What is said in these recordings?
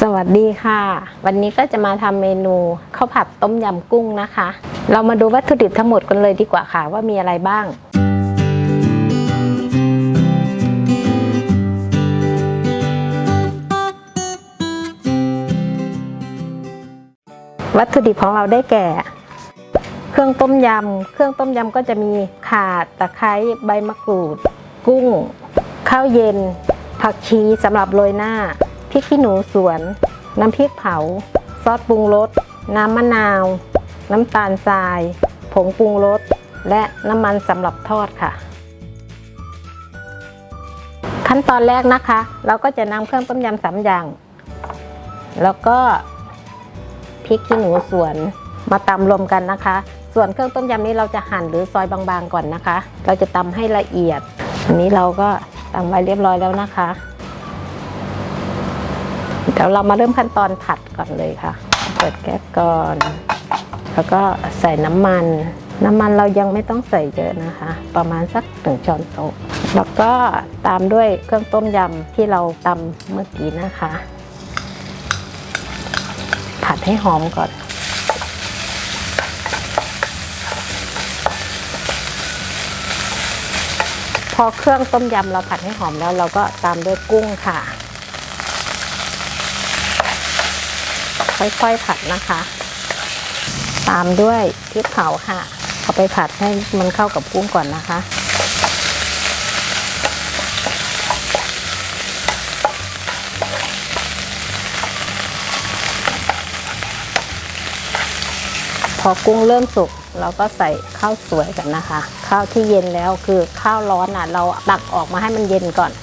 สวัสดีค่ะวันนี้ก็จะมาทำเมนูข้าวผัดต้มยำกุ้งนะคะเรามาดูวัตถุดิบทั้งหมดกันเลยดีกว่าค่ะว่ามีอะไรบ้างวัตถุดิบของเราได้แก่เครื่องต้มยำก็จะมีข่าตะไคร้ใบมะกรูดกุ้งข้าวเย็นผักชีสำหรับโรยหน้าพริกขี้หนูสวนน้ำพริกเผาซอสปรุงรสน้ำมะนาวน้ำตาลทรายผงปรุงรสและน้ำมันสำหรับทอดค่ะขั้นตอนแรกนะคะเราก็จะนำเครื่องต้มยำ3 อย่างแล้วก็พริกขี้หนูสวนมาตำรวมกันนะคะส่วนเครื่องต้มยำนี้เราจะหั่นหรือซอยบางๆก่อนนะคะเราจะตำให้ละเอียดอันนี้เราก็ตำไว้เรียบร้อยแล้วนะคะเดี๋ยวเรามาเริ่มขั้นตอนผัดก่อนเลยค่ะเปิดแก๊สก่อนแล้วก็ใส่น้ำมันเรายังไม่ต้องใส่เยอะนะคะประมาณสัก1 ช้อนโต๊ะแล้วก็ตามด้วยเครื่องต้มยำที่เราตำเมื่อกี้นะคะผัดให้หอมก่อนพอเครื่องต้มยำเราผัดให้หอมแล้วเราก็ตามด้วยกุ้งค่ะค่อยๆผัดนะคะตามด้วยพริกเผาค่ะเอาไปผัดให้มันเข้ากับกุ้งก่อนนะคะพอกุ้งเริ่มสุกเราก็ใส่ข้าวสวยกันนะคะข้าวที่เย็นแล้วคือข้าวร้อนเราตักออกมาให้มันเย็นก่อน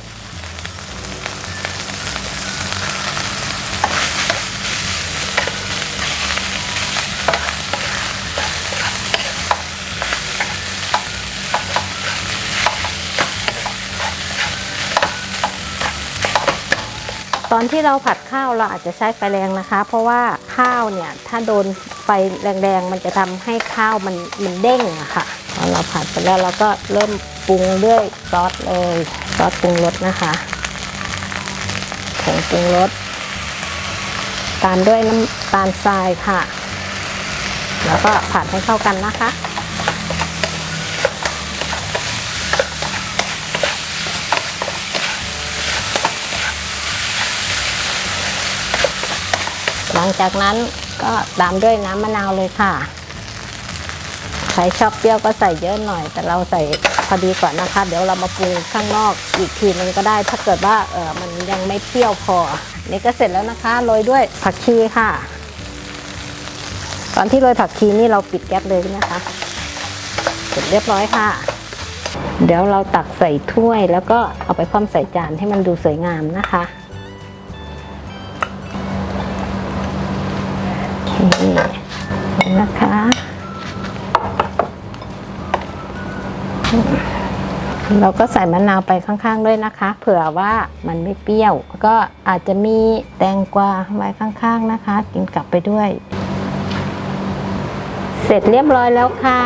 ตอนที่เราผัดข้าวเราอาจจะใช้ไฟแรงนะคะเพราะว่าข้าวเนี่ยถ้าโดนไฟแรงๆมันจะทำให้ข้าวมันเด้งอะค่ะพอเราผัดไปแล้วเราก็เริ่มปรุงด้วยซอสเลยซอสปรุงรสนะคะผงปรุงรสตามด้วยน้ำตาลทรายค่ะแล้วก็ผัดให้เข้ากันนะคะหลังจากนั้นก็ตามด้วยน้ำมะนาวเลยค่ะใครชอบเปรี้ยวก็ใส่เยอะหน่อยแต่เราใส่พอดีก่อนนะคะเดี๋ยวเรามาปรุงข้างนอกอีกทีนึงก็ได้ถ้าเกิดว่ามันยังไม่เปรี้ยวพอนี่ก็เสร็จแล้วนะคะโรยด้วยผักชีค่ะตอนที่โรยผักชีนี่เราปิดแก๊สเลยนะคะเสร็จเรียบร้อยค่ะเดี๋ยวเราตักใส่ถ้วยแล้วก็เอาไปคว่ำใส่จานให้มันดูสวยงามนะคะนี่นะคะเราก็ใส่มะนาวไปข้างๆด้วยนะคะเผื่อว่ามันไม่เปรี้ยวก็อาจจะมีแตงกวาไว้ข้างๆนะคะกินกลับไปด้วยเสร็จเรียบร้อยแล้วค่ะ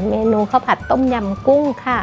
เมนูข้าวผัดต้มยำกุ้งค่ะ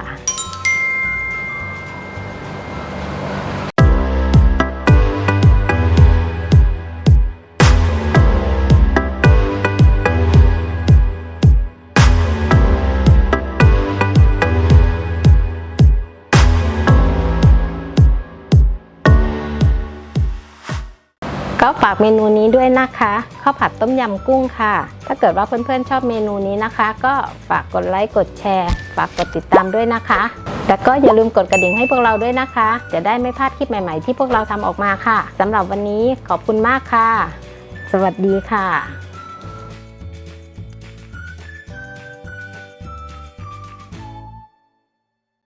ก็ฝากเมนูนี้ด้วยนะคะข้าวผัดต้มยำกุ้งค่ะถ้าเกิดว่าเพื่อนๆชอบเมนูนี้นะคะก็ฝากกดไลค์กดแชร์ฝากกดติดตามด้วยนะคะแต่ก็อย่าลืมกดกระดิ่งให้พวกเราด้วยนะคะจะได้ไม่พลาดคลิปใหม่ๆที่พวกเราทำออกมาค่ะสำหรับวันนี้ขอบคุณมากค่ะสวัสดีค่ะ